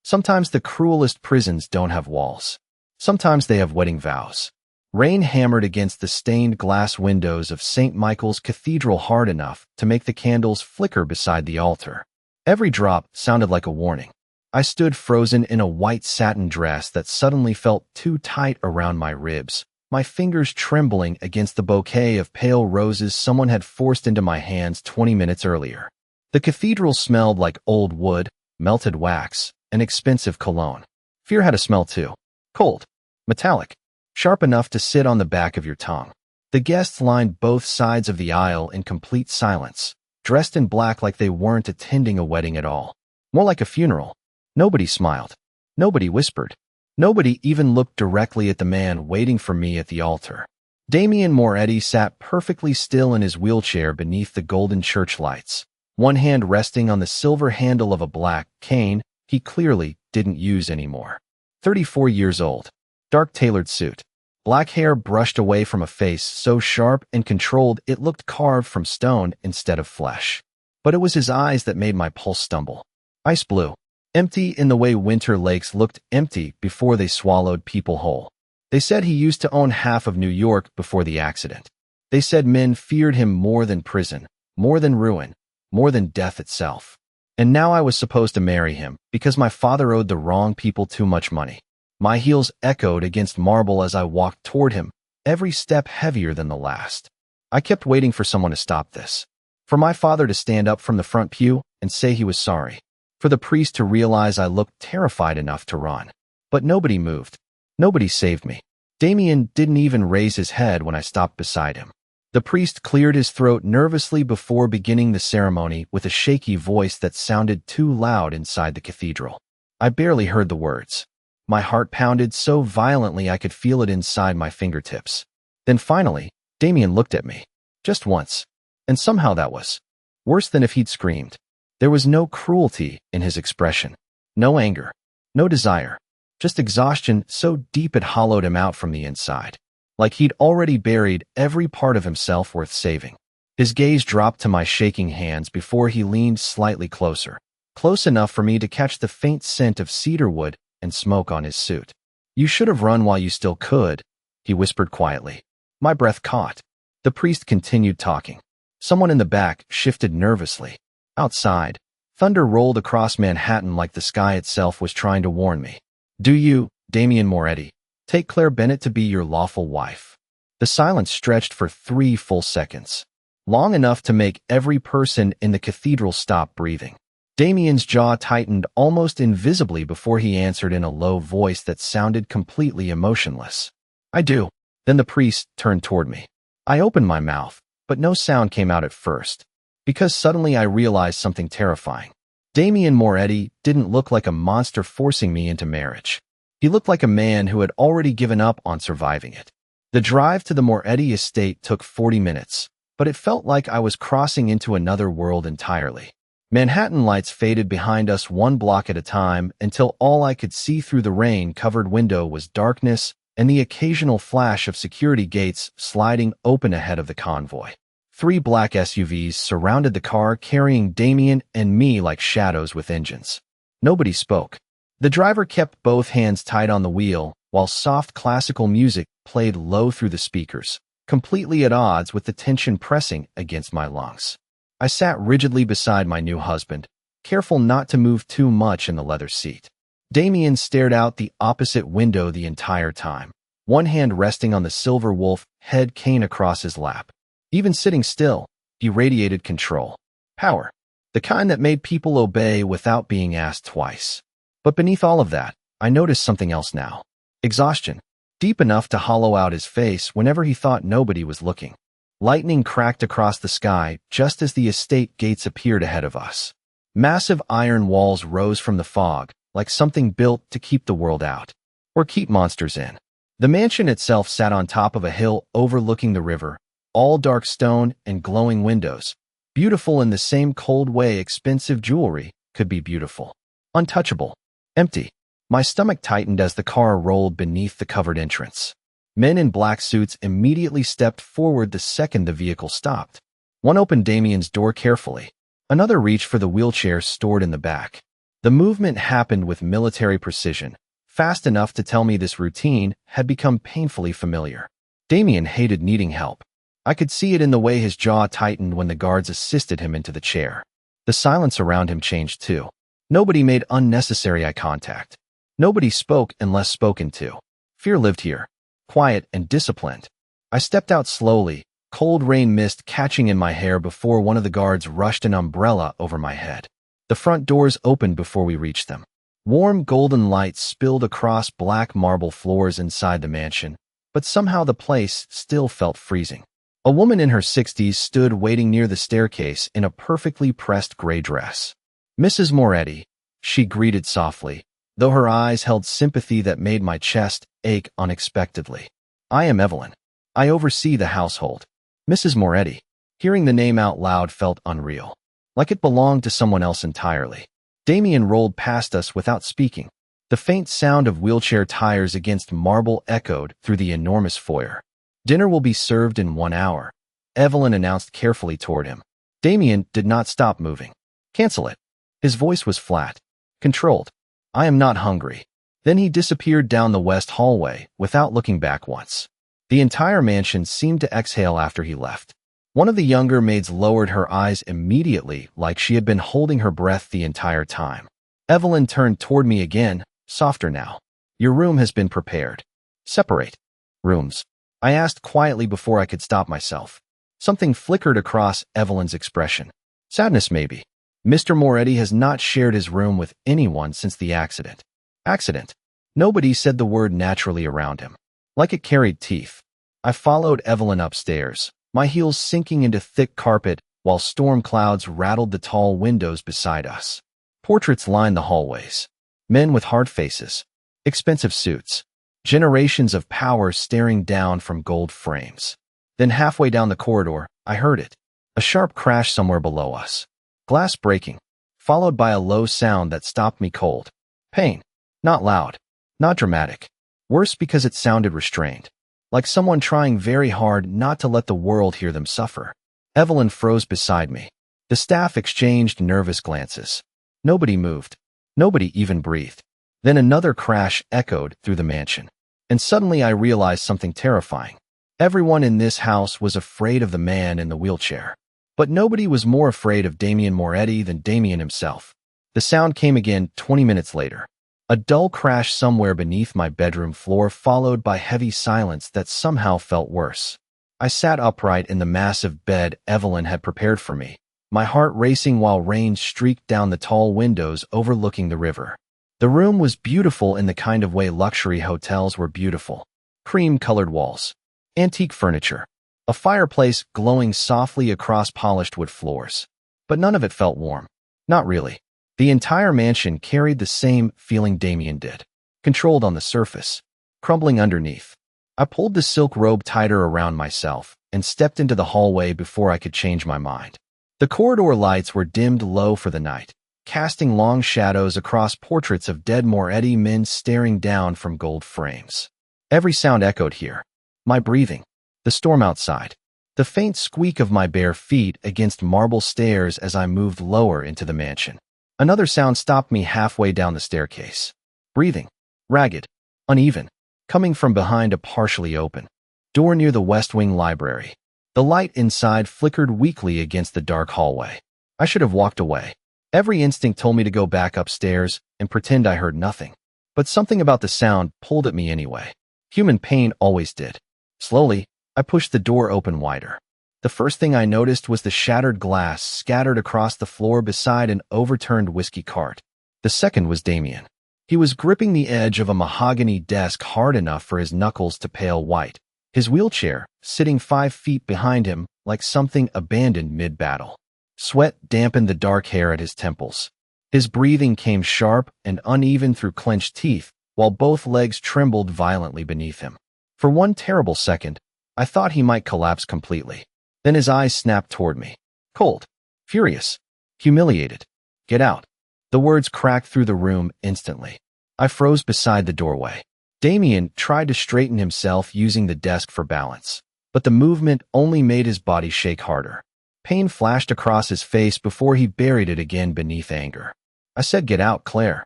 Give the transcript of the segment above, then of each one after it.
Sometimes the cruelest prisons don't have walls. Sometimes they have wedding vows. Rain hammered against the stained glass windows of St. Michael's Cathedral hard enough to make the candles flicker beside the altar. Every drop sounded like a warning. I stood frozen in a white satin dress that suddenly felt too tight around my ribs, my fingers trembling against the bouquet of pale roses someone had forced into my hands 20 minutes earlier. The cathedral smelled like old wood, melted wax, and expensive cologne. Fear had a smell too. Cold, metallic, sharp enough to sit on the back of your tongue. The guests lined both sides of the aisle in complete silence, dressed in black like they weren't attending a wedding at all. More like a funeral. Nobody smiled. Nobody whispered. Nobody even looked directly at the man waiting for me at the altar. Damien Moretti sat perfectly still in his wheelchair beneath the golden church lights, one hand resting on the silver handle of a black cane he clearly didn't use anymore. 34 years old. Dark tailored suit. Black hair brushed away from a face so sharp and controlled it looked carved from stone instead of flesh. But it was his eyes that made my pulse stumble. Ice blue. Empty in the way winter lakes looked empty before they swallowed people whole. They said he used to own half of New York before the accident. They said men feared him more than prison, more than ruin, more than death itself. And now I was supposed to marry him because my father owed the wrong people too much money. My heels echoed against marble as I walked toward him, every step heavier than the last. I kept waiting for someone to stop this. For my father to stand up from the front pew and say he was sorry. For the priest to realize I looked terrified enough to run. But nobody moved. Nobody saved me. Damien didn't even raise his head when I stopped beside him. The priest cleared his throat nervously before beginning the ceremony with a shaky voice that sounded too loud inside the cathedral. I barely heard the words. My heart pounded so violently I could feel it inside my fingertips. Then finally, Damien looked at me. Just once. And somehow that was worse than if he'd screamed. There was no cruelty in his expression. No anger. No desire. Just exhaustion so deep it hollowed him out from the inside. Like he'd already buried every part of himself worth saving. His gaze dropped to my shaking hands before he leaned slightly closer. Close enough for me to catch the faint scent of cedarwood and smoke on his suit. You should have run while you still could, he whispered quietly. My breath caught. The priest continued talking. Someone in the back shifted nervously. Outside, thunder rolled across Manhattan like the sky itself was trying to warn me. Do you, Damien Moretti, take Claire Bennett to be your lawful wife? The silence stretched for 3 full seconds, long enough to make every person in the cathedral stop breathing. Damien's jaw tightened almost invisibly before he answered in a low voice that sounded completely emotionless. I do. Then the priest turned toward me. I opened my mouth, but no sound came out at first. Because suddenly I realized something terrifying. Damien Moretti didn't look like a monster forcing me into marriage. He looked like a man who had already given up on surviving it. The drive to the Moretti estate took 40 minutes, but it felt like I was crossing into another world entirely. Manhattan lights faded behind us 1 block at a time until all I could see through the rain-covered window was darkness and the occasional flash of security gates sliding open ahead of the convoy. 3 black SUVs surrounded the car carrying Damien and me like shadows with engines. Nobody spoke. The driver kept both hands tight on the wheel, while soft classical music played low through the speakers, completely at odds with the tension pressing against my lungs. I sat rigidly beside my new husband, careful not to move too much in the leather seat. Damien stared out the opposite window the entire time, one hand resting on the silver wolf head cane across his lap. Even sitting still, he radiated control. Power. The kind that made people obey without being asked twice. But beneath all of that, I noticed something else now. Exhaustion. Deep enough to hollow out his face whenever he thought nobody was looking. Lightning cracked across the sky just as the estate gates appeared ahead of us. Massive iron walls rose from the fog, like something built to keep the world out. Or keep monsters in. The mansion itself sat on top of a hill overlooking the river, all dark stone and glowing windows, beautiful in the same cold way expensive jewelry could be beautiful. Untouchable. Empty. My stomach tightened as the car rolled beneath the covered entrance. Men in black suits immediately stepped forward the second the vehicle stopped. One opened Damien's door carefully. Another reached for the wheelchair stored in the back. The movement happened with military precision, fast enough to tell me this routine had become painfully familiar. Damien hated needing help. I could see it in the way his jaw tightened when the guards assisted him into the chair. The silence around him changed too. Nobody made unnecessary eye contact. Nobody spoke unless spoken to. Fear lived here, quiet and disciplined. I stepped out slowly, cold rain mist catching in my hair before one of the guards rushed an umbrella over my head. The front doors opened before we reached them. Warm golden light spilled across black marble floors inside the mansion, but somehow the place still felt freezing. A woman in her 60s stood waiting near the staircase in a perfectly pressed gray dress. "Mrs. Moretti," she greeted softly, though her eyes held sympathy that made my chest ache unexpectedly. "I am Evelyn. I oversee the household." Mrs. Moretti. Hearing the name out loud felt unreal, like it belonged to someone else entirely. Damien rolled past us without speaking. The faint sound of wheelchair tires against marble echoed through the enormous foyer. "Dinner will be served in 1 hour," Evelyn announced carefully toward him. Damien did not stop moving. "Cancel it." His voice was flat, controlled. "I am not hungry." Then he disappeared down the west hallway without looking back once. The entire mansion seemed to exhale after he left. One of the younger maids lowered her eyes immediately, like she had been holding her breath the entire time. Evelyn turned toward me again, softer now. "Your room has been prepared." "Separate rooms?" I asked quietly before I could stop myself. Something flickered across Evelyn's expression. Sadness, maybe. Mr. Moretti has not shared his room with anyone since the accident. Accident? Nobody said the word naturally around him, like it carried teeth. I followed Evelyn upstairs, my heels sinking into thick carpet while storm clouds rattled the tall windows beside us. Portraits lined the hallways. Men with hard faces, expensive suits, generations of power staring down from gold frames. Then halfway down the corridor, I heard it. A sharp crash somewhere below us. Glass breaking, followed by a low sound that stopped me cold. Pain. Not loud. Not dramatic. Worse because it sounded restrained. Like someone trying very hard not to let the world hear them suffer. Evelyn froze beside me. The staff exchanged nervous glances. Nobody moved. Nobody even breathed. Then another crash echoed through the mansion. And suddenly I realized something terrifying. Everyone in this house was afraid of the man in the wheelchair. But nobody was more afraid of Damien Moretti than Damien himself. The sound came again 20 minutes later. A dull crash somewhere beneath my bedroom floor, followed by heavy silence that somehow felt worse. I sat upright in the massive bed Evelyn had prepared for me, my heart racing while rain streaked down the tall windows overlooking the river. The room was beautiful in the kind of way luxury hotels were beautiful. Cream-colored walls, antique furniture, a fireplace glowing softly across polished wood floors. But none of it felt warm. Not really. The entire mansion carried the same feeling Damien did. Controlled on the surface, crumbling underneath. I pulled the silk robe tighter around myself and stepped into the hallway before I could change my mind. The corridor lights were dimmed low for the night, casting long shadows across portraits of dead Moretti men staring down from gold frames. Every sound echoed here. My breathing, the storm outside, the faint squeak of my bare feet against marble stairs as I moved lower into the mansion. Another sound stopped me halfway down the staircase. Breathing, ragged, uneven, coming from behind a partially open door near the West Wing library. The light inside flickered weakly against the dark hallway. I should have walked away. Every instinct told me to go back upstairs and pretend I heard nothing. But something about the sound pulled at me anyway. Human pain always did. Slowly, I pushed the door open wider. The first thing I noticed was the shattered glass scattered across the floor beside an overturned whiskey cart. The second was Damien. He was gripping the edge of a mahogany desk hard enough for his knuckles to pale white, his wheelchair sitting 5 feet behind him like something abandoned mid-battle. Sweat dampened the dark hair at his temples. His breathing came sharp and uneven through clenched teeth, while both legs trembled violently beneath him. For one terrible second, I thought he might collapse completely. Then his eyes snapped toward me. Cold, furious, humiliated. "Get out." The words cracked through the room instantly. I froze beside the doorway. Damien tried to straighten himself using the desk for balance, but the movement only made his body shake harder. Pain flashed across his face before he buried it again beneath anger. I said, "Get out, Claire."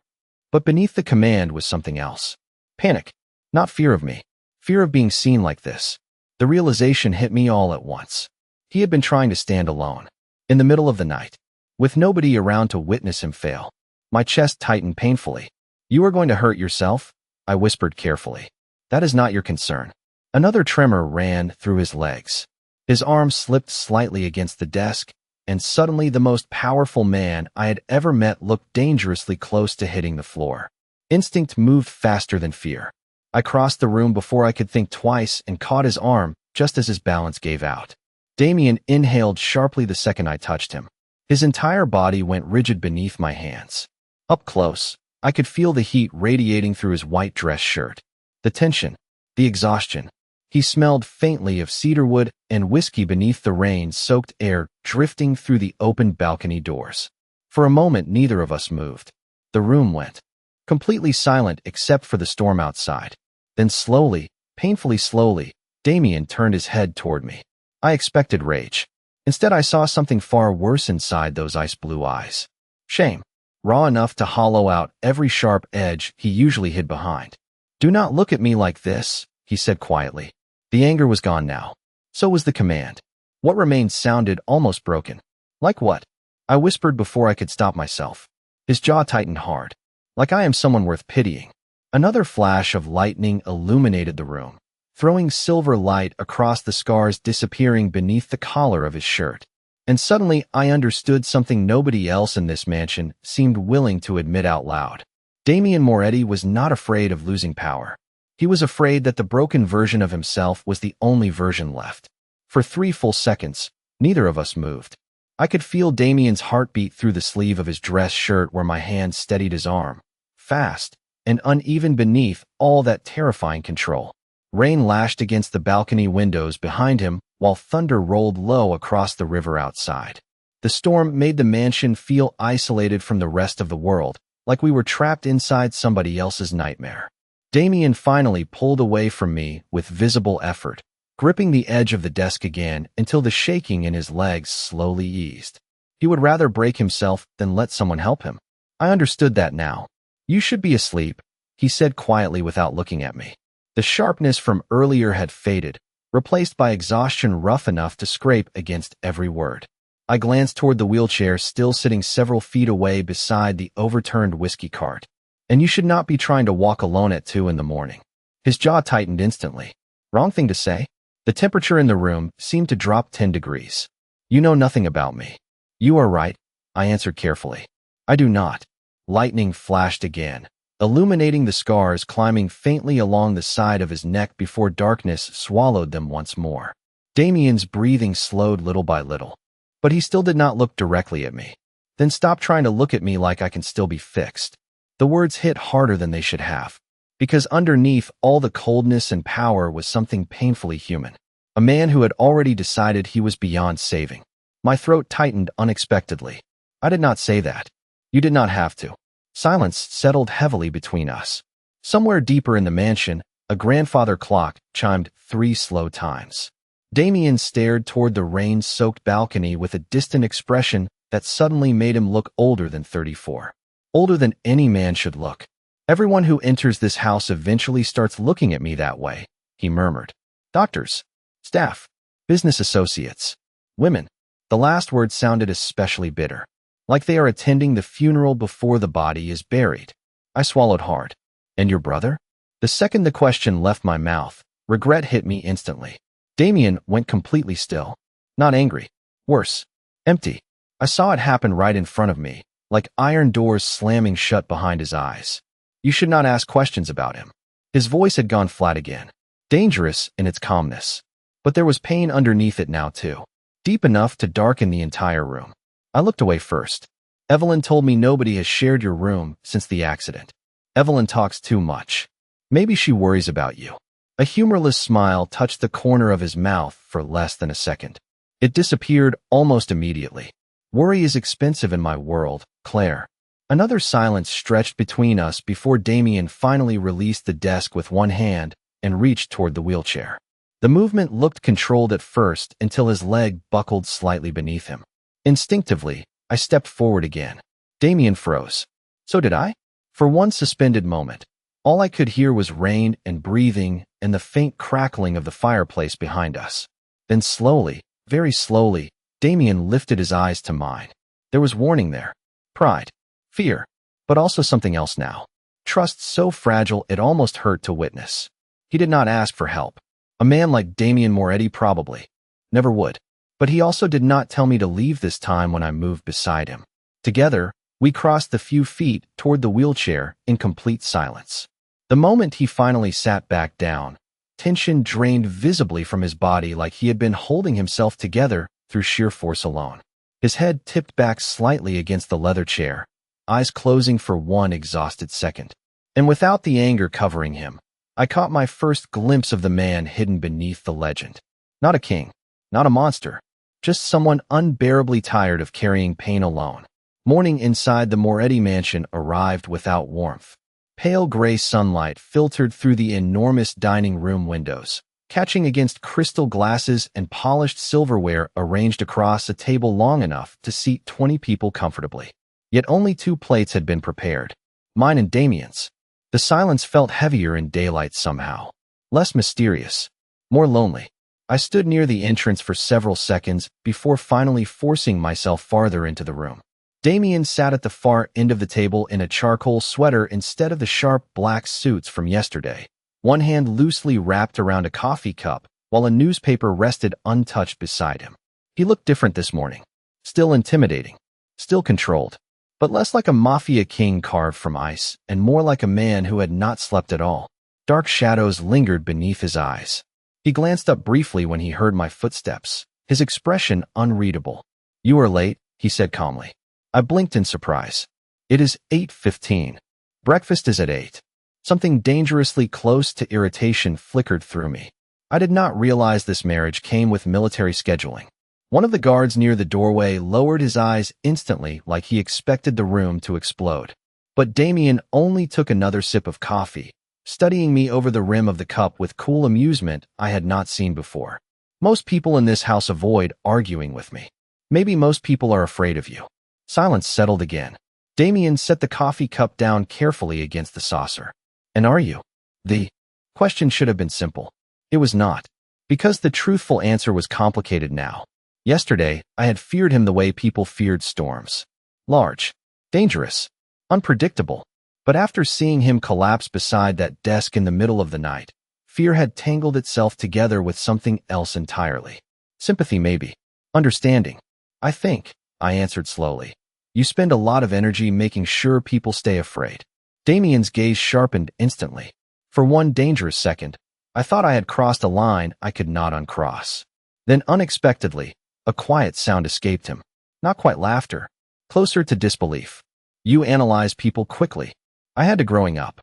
But beneath the command was something else. Panic. Not fear of me. Fear of being seen like this. The realization hit me all at once. He had been trying to stand alone. In the middle of the night. With nobody around to witness him fail. My chest tightened painfully. "You are going to hurt yourself?" I whispered carefully. "That is not your concern." Another tremor ran through his legs. His arm slipped slightly against the desk, and suddenly the most powerful man I had ever met looked dangerously close to hitting the floor. Instinct moved faster than fear. I crossed the room before I could think twice and caught his arm just as his balance gave out. Damien inhaled sharply the second I touched him. His entire body went rigid beneath my hands. Up close, I could feel the heat radiating through his white dress shirt. The tension, the exhaustion. He smelled faintly of cedarwood and whiskey beneath the rain-soaked air drifting through the open balcony doors. For a moment, neither of us moved. The room went completely silent except for the storm outside. Then slowly, painfully slowly, Damien turned his head toward me. I expected rage. Instead, I saw something far worse inside those ice-blue eyes. Shame, raw enough to hollow out every sharp edge he usually hid behind. "Do not look at me like this," he said quietly. The anger was gone now. So was the command. What remained sounded almost broken. "Like what?" I whispered before I could stop myself. His jaw tightened hard. "Like I am someone worth pitying." Another flash of lightning illuminated the room, throwing silver light across the scars disappearing beneath the collar of his shirt. And suddenly I understood something nobody else in this mansion seemed willing to admit out loud. Damien Moretti was not afraid of losing power. He was afraid that the broken version of himself was the only version left. For 3 full seconds, neither of us moved. I could feel Damien's heartbeat through the sleeve of his dress shirt where my hand steadied his arm. Fast and uneven beneath all that terrifying control. Rain lashed against the balcony windows behind him while thunder rolled low across the river outside. The storm made the mansion feel isolated from the rest of the world, like we were trapped inside somebody else's nightmare. Damien finally pulled away from me with visible effort, gripping the edge of the desk again until the shaking in his legs slowly eased. He would rather break himself than let someone help him. I understood that now. "You should be asleep," he said quietly without looking at me. The sharpness from earlier had faded, replaced by exhaustion rough enough to scrape against every word. I glanced toward the wheelchair still sitting several feet away beside the overturned whiskey cart. "And you should not be trying to walk alone at 2 in the morning." His jaw tightened instantly. Wrong thing to say? The temperature in the room seemed to drop 10 degrees. "You know nothing about me." "You are right," I answered carefully. "I do not." Lightning flashed again, illuminating the scars climbing faintly along the side of his neck before darkness swallowed them once more. Damien's breathing slowed little by little, but he still did not look directly at me. "Then stop trying to look at me like I can still be fixed." The words hit harder than they should have, because underneath all the coldness and power was something painfully human. A man who had already decided he was beyond saving. My throat tightened unexpectedly. "I did not say that." "You did not have to." Silence settled heavily between us. Somewhere deeper in the mansion, a grandfather clock chimed 3 slow times. Damien stared toward the rain-soaked balcony with a distant expression that suddenly made him look older than 34. Older than any man should look. "Everyone who enters this house eventually starts looking at me that way," he murmured. "Doctors, staff, business associates, women." The last word sounded especially bitter, like they are attending the funeral before the body is buried. I swallowed hard. "And your brother?" The second the question left my mouth, regret hit me instantly. Damien went completely still. Not angry. Worse. Empty. I saw it happen right in front of me, like iron doors slamming shut behind his eyes. "You should not ask questions about him." His voice had gone flat again, dangerous in its calmness. But there was pain underneath it now too, deep enough to darken the entire room. I looked away first. "Evelyn told me nobody has shared your room since the accident." "Evelyn talks too much. Maybe she worries about you." A humorless smile touched the corner of his mouth for less than a second. It disappeared almost immediately. "Worry is expensive in my world, Claire." Another silence stretched between us before Damien finally released the desk with one hand and reached toward the wheelchair. The movement looked controlled at first until his leg buckled slightly beneath him. Instinctively, I stepped forward again. Damien froze. So did I? For one suspended moment, all I could hear was rain and breathing and the faint crackling of the fireplace behind us. Then slowly, very slowly, Damien lifted his eyes to mine. There was warning there. Pride. Fear. But also something else now. Trust so fragile it almost hurt to witness. He did not ask for help. A man like Damien Moretti probably never would. But he also did not tell me to leave this time when I moved beside him. Together, we crossed the few feet toward the wheelchair in complete silence. The moment he finally sat back down, tension drained visibly from his body like he had been holding himself together through sheer force alone. His head tipped back slightly against the leather chair, eyes closing for one exhausted second. And without the anger covering him, I caught my first glimpse of the man hidden beneath the legend. Not a king, not a monster, just someone unbearably tired of carrying pain alone. Morning inside the Moretti mansion arrived without warmth. Pale gray sunlight filtered through the enormous dining room windows, catching against crystal glasses and polished silverware arranged across a table long enough to seat 20 people comfortably. Yet only 2 plates had been prepared, mine and Damien's. The silence felt heavier in daylight somehow, less mysterious, more lonely. I stood near the entrance for several seconds before finally forcing myself farther into the room. Damien sat at the far end of the table in a charcoal sweater instead of the sharp black suits from yesterday, one hand loosely wrapped around a coffee cup while a newspaper rested untouched beside him. He looked different this morning, still intimidating, still controlled, but less like a mafia king carved from ice and more like a man who had not slept at all. Dark shadows lingered beneath his eyes. He glanced up briefly when he heard my footsteps, his expression unreadable. "You are late," he said calmly. I blinked in surprise. "It is 8:15. Breakfast is at 8. Something dangerously close to irritation flickered through me. I did not realize this marriage came with military scheduling. One of the guards near the doorway lowered his eyes instantly like he expected the room to explode. But Damien only took another sip of coffee, studying me over the rim of the cup with cool amusement I had not seen before. Most people in this house avoid arguing with me. Maybe most people are afraid of you. Silence settled again. Damien set the coffee cup down carefully against the saucer. "And are you?" The question should have been simple. It was not, because the truthful answer was complicated now. Yesterday, I had feared him the way people feared storms. Large, dangerous, unpredictable. But after seeing him collapse beside that desk in the middle of the night, fear had tangled itself together with something else entirely. Sympathy maybe. Understanding. "I think," I answered slowly. "You spend a lot of energy making sure people stay afraid." Damien's gaze sharpened instantly. For one dangerous second, I thought I had crossed a line I could not uncross. Then unexpectedly, a quiet sound escaped him. Not quite laughter, closer to disbelief. "You analyze people quickly." I had to growing up.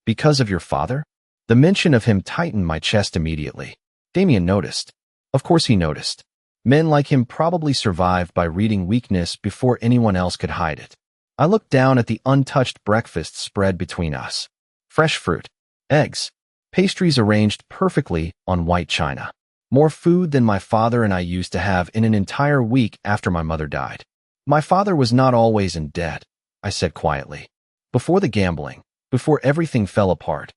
"Because of your father?" The mention of him tightened my chest immediately. Damien noticed. Of course he noticed. Men like him probably survived by reading weakness before anyone else could hide it. I looked down at the untouched breakfast spread between us. Fresh fruit, eggs, pastries arranged perfectly on white china. More food than my father and I used to have in an entire week after my mother died. "My father was not always in debt," I said quietly. "Before the gambling, before everything fell apart,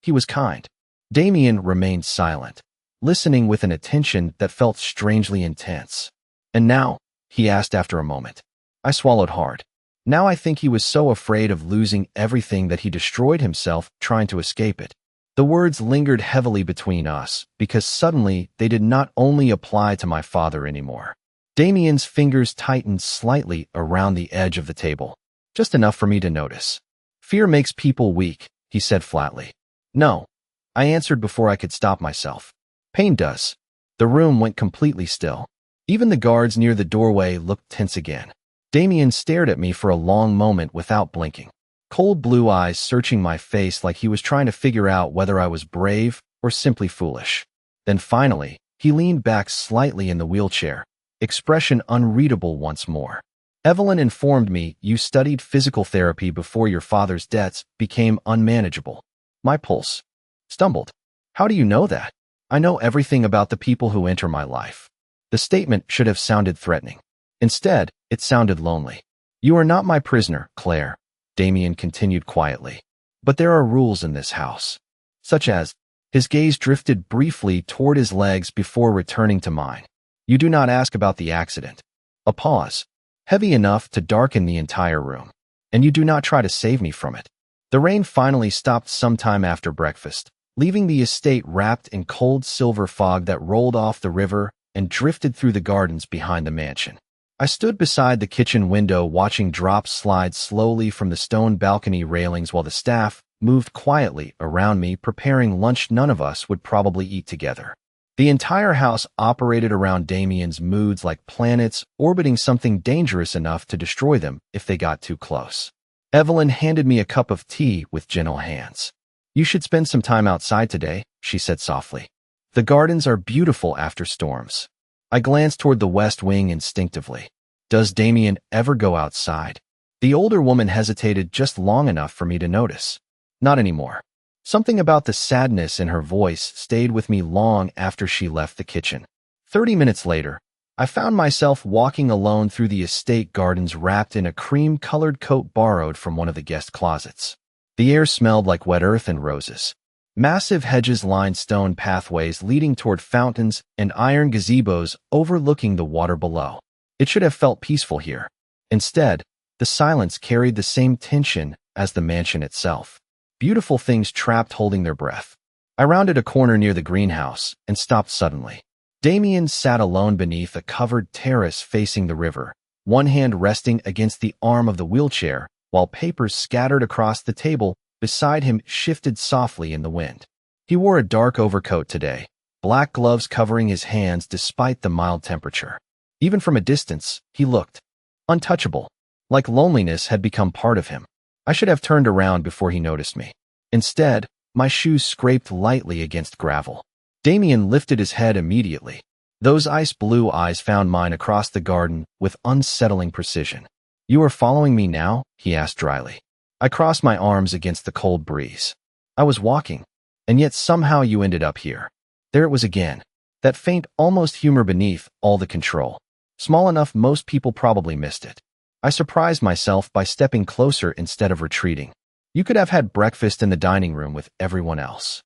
he was kind." Damien remained silent, listening with an attention that felt strangely intense. "And now?" he asked after a moment. I swallowed hard. Now I think he was so afraid of losing everything that he destroyed himself trying to escape it. The words lingered heavily between us because suddenly they did not only apply to my father anymore. Damien's fingers tightened slightly around the edge of the table, just enough for me to notice. "Fear makes people weak," he said flatly. "No," I answered before I could stop myself. "Pain does." The room went completely still. Even the guards near the doorway looked tense again. Damien stared at me for a long moment without blinking, cold blue eyes searching my face like he was trying to figure out whether I was brave or simply foolish. Then finally, he leaned back slightly in the wheelchair, expression unreadable once more. "Evelyn informed me you studied physical therapy before your father's debts became unmanageable." My pulse stumbled. "How do you know that?" "I know everything about the people who enter my life." The statement should have sounded threatening. Instead, it sounded lonely. "You are not my prisoner, Claire." Damien continued quietly. But there are rules in this house. Such as, his gaze drifted briefly toward his legs before returning to mine. You do not ask about the accident. A pause, heavy enough to darken the entire room. And you do not try to save me from it. The rain finally stopped sometime after breakfast, leaving the estate wrapped in cold silver fog that rolled off the river and drifted through the gardens behind the mansion. I stood beside the kitchen window watching drops slide slowly from the stone balcony railings while the staff moved quietly around me preparing lunch none of us would probably eat together. The entire house operated around Damien's moods like planets orbiting something dangerous enough to destroy them if they got too close. Evelyn handed me a cup of tea with gentle hands. You should spend some time outside today, she said softly. The gardens are beautiful after storms. I glanced toward the west wing instinctively. Does Damien ever go outside? The older woman hesitated just long enough for me to notice. Not anymore. Something about the sadness in her voice stayed with me long after she left the kitchen. 30 minutes later, I found myself walking alone through the estate gardens wrapped in a cream-colored coat borrowed from one of the guest closets. The air smelled like wet earth and roses. Massive hedges lined stone pathways leading toward fountains and iron gazebos overlooking the water below. It should have felt peaceful here. Instead, the silence carried the same tension as the mansion itself. Beautiful things trapped holding their breath. I rounded a corner near the greenhouse and stopped suddenly. Damien sat alone beneath a covered terrace facing the river, one hand resting against the arm of the wheelchair, while papers scattered across the table beside him shifted softly in the wind. He wore a dark overcoat today, black gloves covering his hands despite the mild temperature. Even from a distance, he looked untouchable, like loneliness had become part of him. I should have turned around before he noticed me. Instead, my shoes scraped lightly against gravel. Damien lifted his head immediately. Those ice-blue eyes found mine across the garden with unsettling precision. You are following me now? He asked dryly. I crossed my arms against the cold breeze. I was walking, and yet somehow you ended up here. There it was again, that faint, almost humor beneath all the control. Small enough most people probably missed it. I surprised myself by stepping closer instead of retreating. You could have had breakfast in the dining room with everyone else.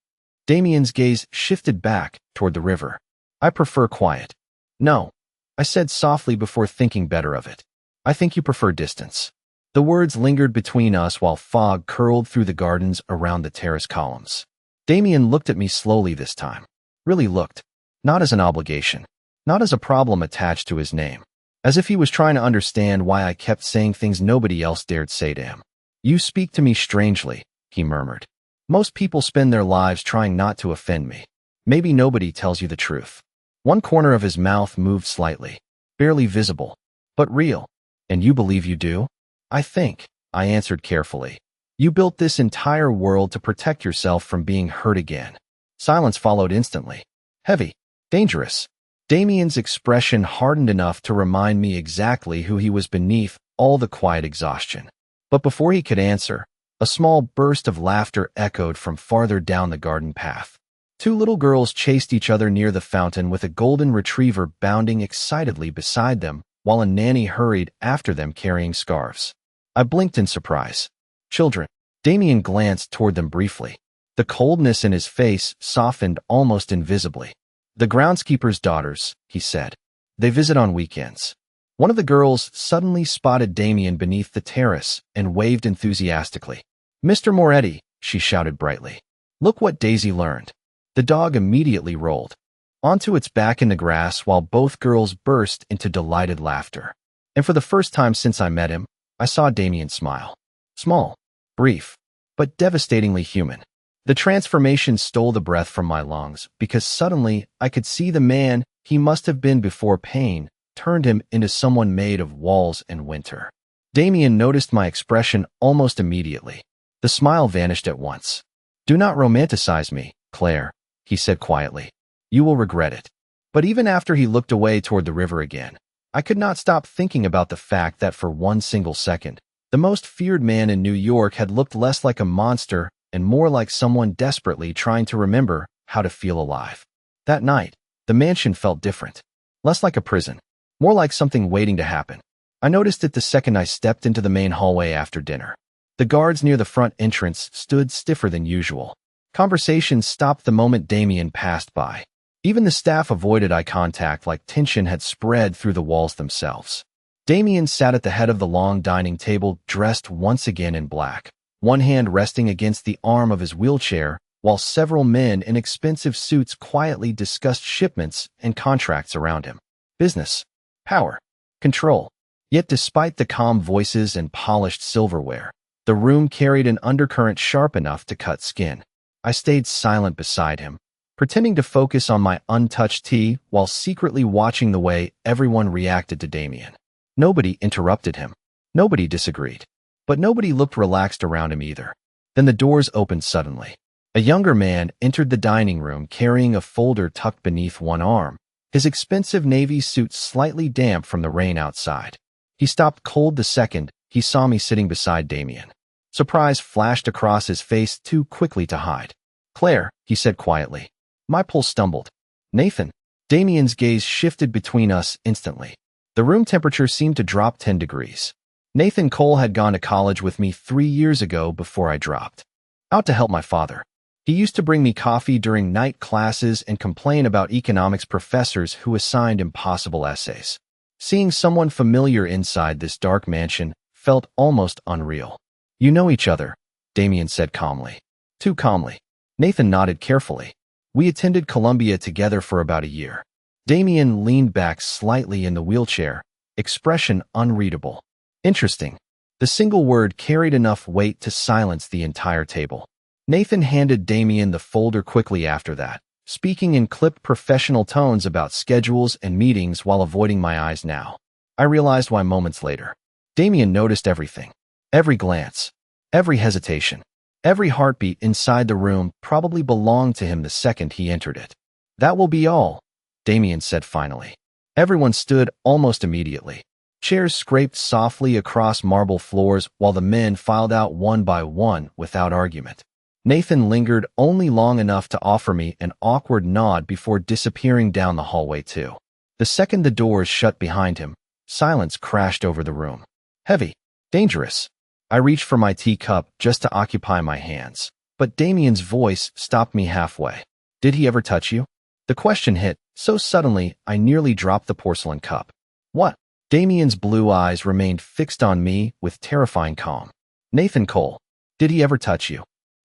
Damien's gaze shifted back toward the river. I prefer quiet. No, I said softly before thinking better of it. I think you prefer distance. The words lingered between us while fog curled through the gardens around the terrace columns. Damien looked at me slowly this time. Really looked. Not as an obligation. Not as a problem attached to his name. As if he was trying to understand why I kept saying things nobody else dared say to him. You speak to me strangely, he murmured. Most people spend their lives trying not to offend me. Maybe nobody tells you the truth. One corner of his mouth moved slightly, barely visible, but real. And you believe you do? I think, I answered carefully. You built this entire world to protect yourself from being hurt again. Silence followed instantly. Heavy. Dangerous. Damien's expression hardened enough to remind me exactly who he was beneath all the quiet exhaustion. But before he could answer, a small burst of laughter echoed from farther down the garden path. Two little girls chased each other near the fountain with a golden retriever bounding excitedly beside them, while a nanny hurried after them carrying scarves. I blinked in surprise. Children. Damien glanced toward them briefly. The coldness in his face softened almost invisibly. The groundskeeper's daughters, he said. They visit on weekends. One of the girls suddenly spotted Damien beneath the terrace and waved enthusiastically. Mr. Moretti, she shouted brightly. Look what Daisy learned. The dog immediately rolled onto its back in the grass while both girls burst into delighted laughter. And for the first time since I met him, I saw Damien smile. Small, brief, but devastatingly human. The transformation stole the breath from my lungs because suddenly I could see the man he must have been before pain turned him into someone made of walls and winter. Damien noticed my expression almost immediately. The smile vanished at once. Do not romanticize me, Claire, he said quietly. You will regret it. But even after he looked away toward the river again, I could not stop thinking about the fact that for one single second, the most feared man in New York had looked less like a monster and more like someone desperately trying to remember how to feel alive. That night, the mansion felt different. Less like a prison, more like something waiting to happen. I noticed it the second I stepped into the main hallway after dinner. The guards near the front entrance stood stiffer than usual. Conversations stopped the moment Damien passed by. Even the staff avoided eye contact like tension had spread through the walls themselves. Damien sat at the head of the long dining table, dressed once again in black, one hand resting against the arm of his wheelchair, while several men in expensive suits quietly discussed shipments and contracts around him. Business, power, control. Yet despite the calm voices and polished silverware, the room carried an undercurrent sharp enough to cut skin. I stayed silent beside him, pretending to focus on my untouched tea while secretly watching the way everyone reacted to Damien. Nobody interrupted him. Nobody disagreed. But nobody looked relaxed around him either. Then the doors opened suddenly. A younger man entered the dining room carrying a folder tucked beneath one arm, his expensive navy suit slightly damp from the rain outside. He stopped cold the second he saw me sitting beside Damien. Surprise flashed across his face too quickly to hide. "Claire," he said quietly. My pulse stumbled. "Nathan." Damien's gaze shifted between us instantly. The room temperature seemed to drop 10 degrees. Nathan Cole had gone to college with me 3 years ago before I dropped out to help my father. He used to bring me coffee during night classes and complain about economics professors who assigned impossible essays. Seeing someone familiar inside this dark mansion felt almost unreal. "You know each other," Damien said calmly. Too calmly. Nathan nodded carefully. "We attended Columbia together for about a year." Damien leaned back slightly in the wheelchair, expression unreadable. Interesting. The single word carried enough weight to silence the entire table. Nathan handed Damien the folder quickly after that, speaking in clipped professional tones about schedules and meetings while avoiding my eyes now. I realized why moments later. Damien noticed everything. Every glance. Every hesitation. Every heartbeat inside the room probably belonged to him the second he entered it. "That will be all," Damien said finally. Everyone stood almost immediately. Chairs scraped softly across marble floors while the men filed out one by one without argument. Nathan lingered only long enough to offer me an awkward nod before disappearing down the hallway too. The second the doors shut behind him, silence crashed over the room. Heavy. Dangerous. I reached for my teacup just to occupy my hands, but Damien's voice stopped me halfway. "Did he ever touch you?" The question hit so suddenly I nearly dropped the porcelain cup. "What?" Damien's blue eyes remained fixed on me with terrifying calm. "Nathan Cole, did he ever touch you?"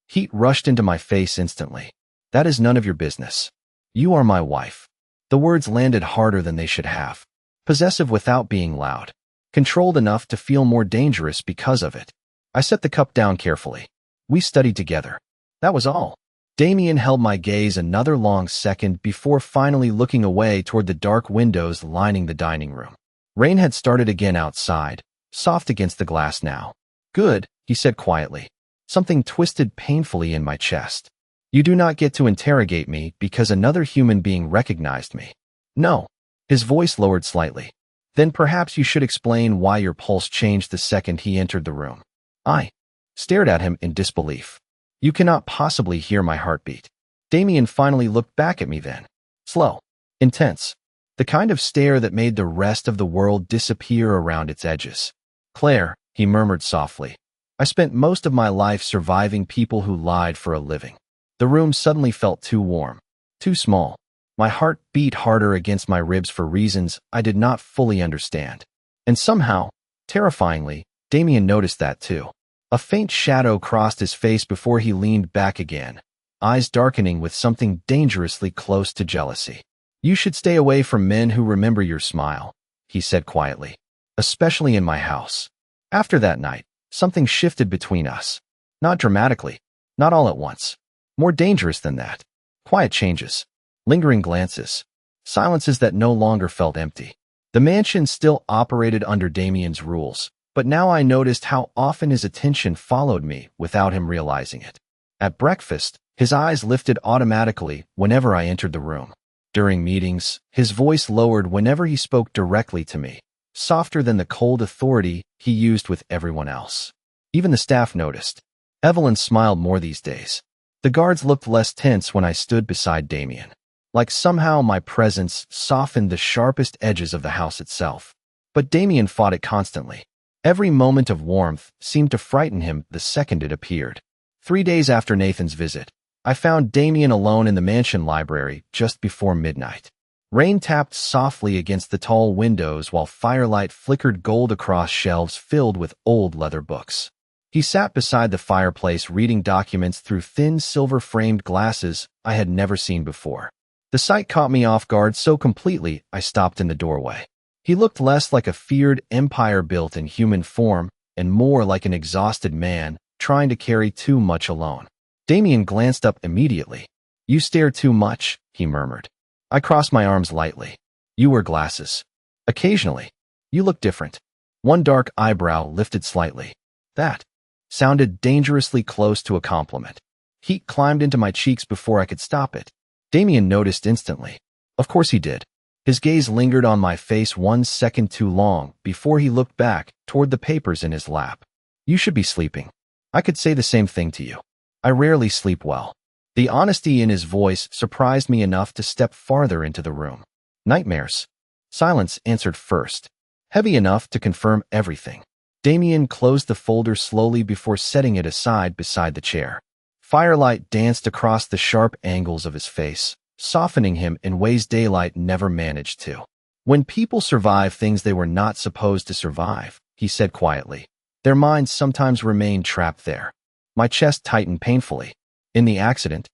Heat rushed into my face instantly. "That is none of your business. You are my wife." The words landed harder than they should have. Possessive without being loud. Controlled enough to feel more dangerous because of it. I set the cup down carefully. "We studied together. That was all." Damien held my gaze another long second before finally looking away toward the dark windows lining the dining room. Rain had started again outside, soft against the glass now. "Good," he said quietly. Something twisted painfully in my chest. "You do not get to interrogate me because another human being recognized me." "No." His voice lowered slightly. "Then perhaps you should explain why your pulse changed the second he entered the room." I stared at him in disbelief. "You cannot possibly hear my heartbeat." Damien finally looked back at me then. Slow. Intense. The kind of stare that made the rest of the world disappear around its edges. "Claire," he murmured softly. "I spent most of my life surviving people who lied for a living." The room suddenly felt too warm, too small. My heart beat harder against my ribs for reasons I did not fully understand. And somehow, terrifyingly, Damien noticed that too. A faint shadow crossed his face before he leaned back again, eyes darkening with something dangerously close to jealousy. "You should stay away from men who remember your smile," he said quietly. "Especially in my house." After that night, something shifted between us. Not dramatically, not all at once. More dangerous than that. Quiet changes, lingering glances, silences that no longer felt empty. The mansion still operated under Damien's rules, but now I noticed how often his attention followed me without him realizing it. At breakfast, his eyes lifted automatically whenever I entered the room. During meetings, his voice lowered whenever he spoke directly to me, softer than the cold authority he used with everyone else. Even the staff noticed. Evelyn smiled more these days. The guards looked less tense when I stood beside Damien. Like somehow my presence softened the sharpest edges of the house itself. But Damien fought it constantly. Every moment of warmth seemed to frighten him the second it appeared. 3 days after Nathan's visit, I found Damien alone in the mansion library just before midnight. Rain tapped softly against the tall windows while firelight flickered gold across shelves filled with old leather books. He sat beside the fireplace reading documents through thin silver-framed glasses I had never seen before. The sight caught me off guard so completely I stopped in the doorway. He looked less like a feared empire built in human form and more like an exhausted man trying to carry too much alone. Damien glanced up immediately. "You stare too much," he murmured. I crossed my arms lightly. "You wear glasses." "Occasionally. You look different." One dark eyebrow lifted slightly. That sounded dangerously close to a compliment. Heat climbed into my cheeks before I could stop it. Damien noticed instantly. Of course he did. His gaze lingered on my face 1 second too long before he looked back toward the papers in his lap. "You should be sleeping." "I could say the same thing to you. I rarely sleep well." The honesty in his voice surprised me enough to step farther into the room. "Nightmares." Silence answered first, heavy enough to confirm everything. Damien closed the folder slowly before setting it aside beside the chair. Firelight danced across the sharp angles of his face, softening him in ways daylight never managed to. "When people survive things they were not supposed to survive," he said quietly, "their minds sometimes remain trapped there." My chest tightened painfully. "In the accident?"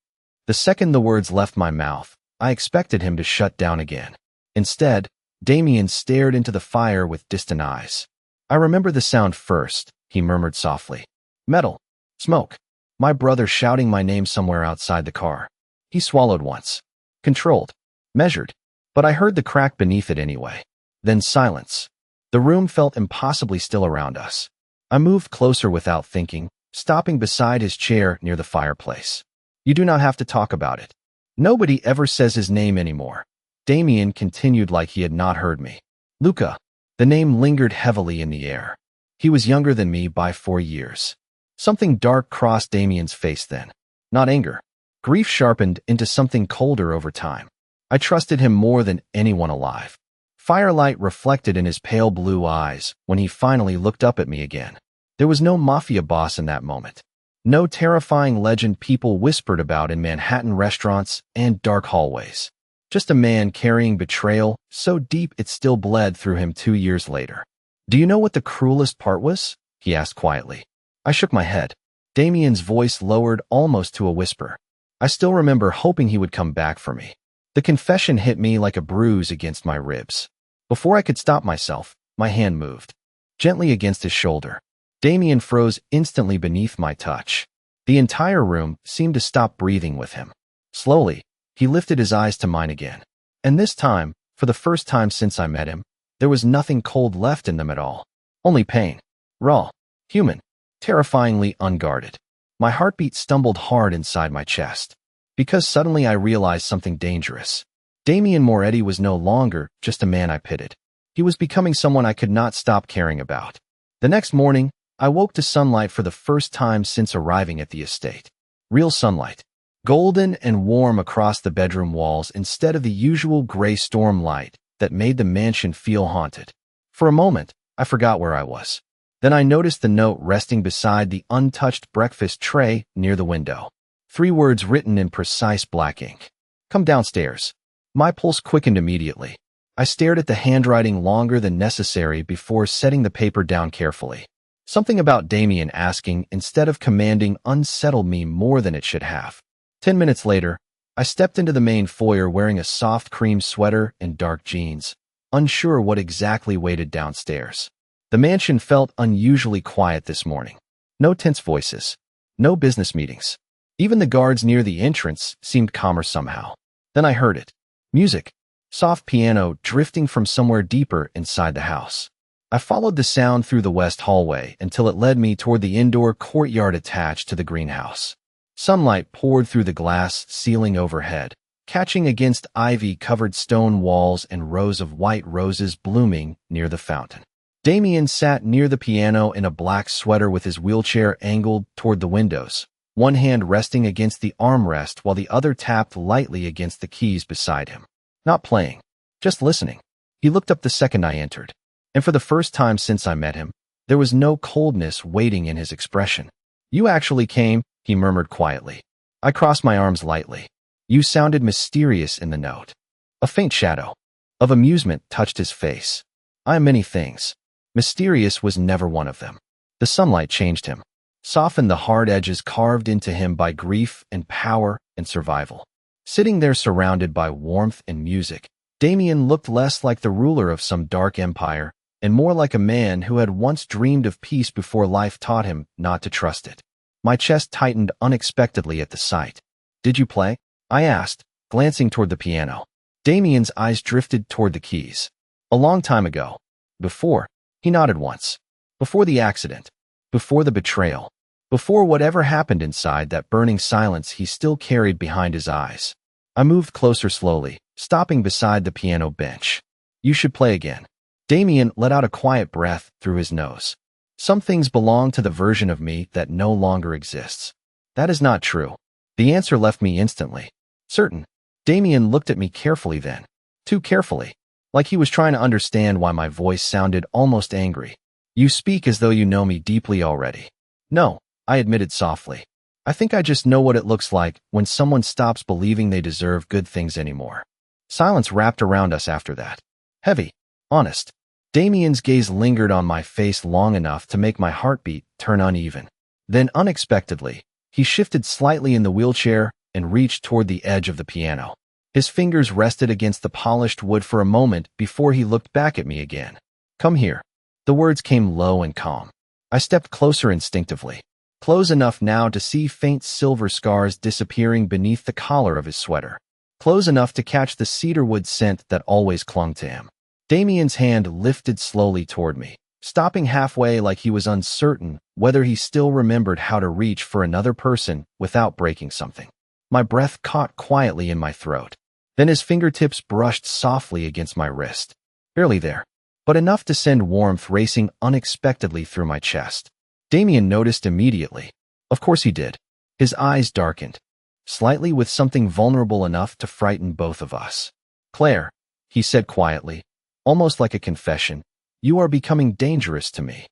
The second the words left my mouth, I expected him to shut down again. Instead, Damien stared into the fire with distant eyes. "I remember the sound first," he murmured softly. "Metal. Smoke. My brother shouting my name somewhere outside the car." He swallowed once. Controlled. Measured. But I heard the crack beneath it anyway. Then silence. The room felt impossibly still around us. I moved closer without thinking, stopping beside his chair near the fireplace. "You do not have to talk about it. Nobody ever says his name anymore." Damien continued like he had not heard me. "Luca." The name lingered heavily in the air. He was younger than me by 4 years. Something dark crossed Damien's face then. Not anger. Grief sharpened into something colder over time. I trusted him more than anyone alive. Firelight reflected in his pale blue eyes when he finally looked up at me again. There was no mafia boss in that moment. No terrifying legend people whispered about in Manhattan restaurants and dark hallways. Just a man carrying betrayal so deep it still bled through him 2 years later. "Do you know what the cruelest part was?" he asked quietly. I shook my head. Damien's voice lowered almost to a whisper. I still remember hoping he would come back for me. The confession hit me like a bruise against my ribs. Before I could stop myself, my hand moved. Gently against his shoulder. Damien froze instantly beneath my touch. The entire room seemed to stop breathing with him. Slowly, he lifted his eyes to mine again. And this time, for the first time since I met him, there was nothing cold left in them at all. Only pain. Raw. Human. Terrifyingly unguarded. My heartbeat stumbled hard inside my chest. Because suddenly I realized something dangerous. Damien Moretti was no longer just a man I pitied. He was becoming someone I could not stop caring about. The next morning, I woke to sunlight for the first time since arriving at the estate. Real sunlight. Golden and warm across the bedroom walls instead of the usual gray storm light that made the mansion feel haunted. For a moment, I forgot where I was. Then I noticed the note resting beside the untouched breakfast tray near the window. 3 words written in precise black ink. "Come downstairs." My pulse quickened immediately. I stared at the handwriting longer than necessary before setting the paper down carefully. Something about Damien asking instead of commanding unsettled me more than it should have. 10 minutes later, I stepped into the main foyer wearing a soft cream sweater and dark jeans, unsure what exactly waited downstairs. The mansion felt unusually quiet this morning. No tense voices. No business meetings. Even the guards near the entrance seemed calmer somehow. Then I heard it. Music. Soft piano drifting from somewhere deeper inside the house. I followed the sound through the west hallway until it led me toward the indoor courtyard attached to the greenhouse. Sunlight poured through the glass ceiling overhead, catching against ivy-covered stone walls and rows of white roses blooming near the fountain. Damien sat near the piano in a black sweater with his wheelchair angled toward the windows, one hand resting against the armrest while the other tapped lightly against the keys beside him. Not playing, just listening. He looked up the second I entered, and for the first time since I met him, There was no coldness waiting in his expression. "You actually came," he murmured quietly. I crossed my arms lightly. "You sounded mysterious in the note." A faint shadow of amusement touched his face. "I am many things. Mysterious was never one of them." The sunlight changed him, softened the hard edges carved into him by grief and power and survival. Sitting there surrounded by warmth and music, Damien looked less like the ruler of some dark empire and more like a man who had once dreamed of peace before life taught him not to trust it. My chest tightened unexpectedly at the sight. "Did you play?" I asked, glancing toward the piano. Damien's eyes drifted toward the keys. "A long time ago. Before." He nodded once. "Before the accident. Before the betrayal. Before whatever happened inside that burning silence he still carried behind his eyes." I moved closer slowly, stopping beside the piano bench. "You should play again." Damien let out a quiet breath through his nose. "Some things belong to the version of me that no longer exists." "That is not true." The answer left me instantly. "Certain." Damien looked at me carefully then. Too carefully. Like he was trying to understand why my voice sounded almost angry. "You speak as though you know me deeply already." "No," I admitted softly. "I think I just know what it looks like when someone stops believing they deserve good things anymore." Silence wrapped around us after that. Heavy. Honest. Damien's gaze lingered on my face long enough to make my heartbeat turn uneven. Then, unexpectedly, he shifted slightly in the wheelchair and reached toward the edge of the piano. His fingers rested against the polished wood for a moment before he looked back at me again. "Come here." The words came low and calm. I stepped closer instinctively, close enough now to see faint silver scars disappearing beneath the collar of his sweater, close enough to catch the cedarwood scent that always clung to him. Damien's hand lifted slowly toward me, stopping halfway like he was uncertain whether he still remembered how to reach for another person without breaking something. My breath caught quietly in my throat. Then his fingertips brushed softly against my wrist. Barely there, but enough to send warmth racing unexpectedly through my chest. Damien noticed immediately. Of course he did. His eyes darkened, slightly with something vulnerable enough to frighten both of us. "Claire," he said quietly, almost like a confession, "you are becoming dangerous to me."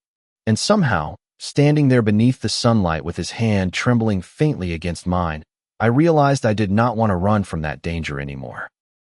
And somehow, standing there beneath the sunlight with his hand trembling faintly against mine, I realized I did not want to run from that danger anymore.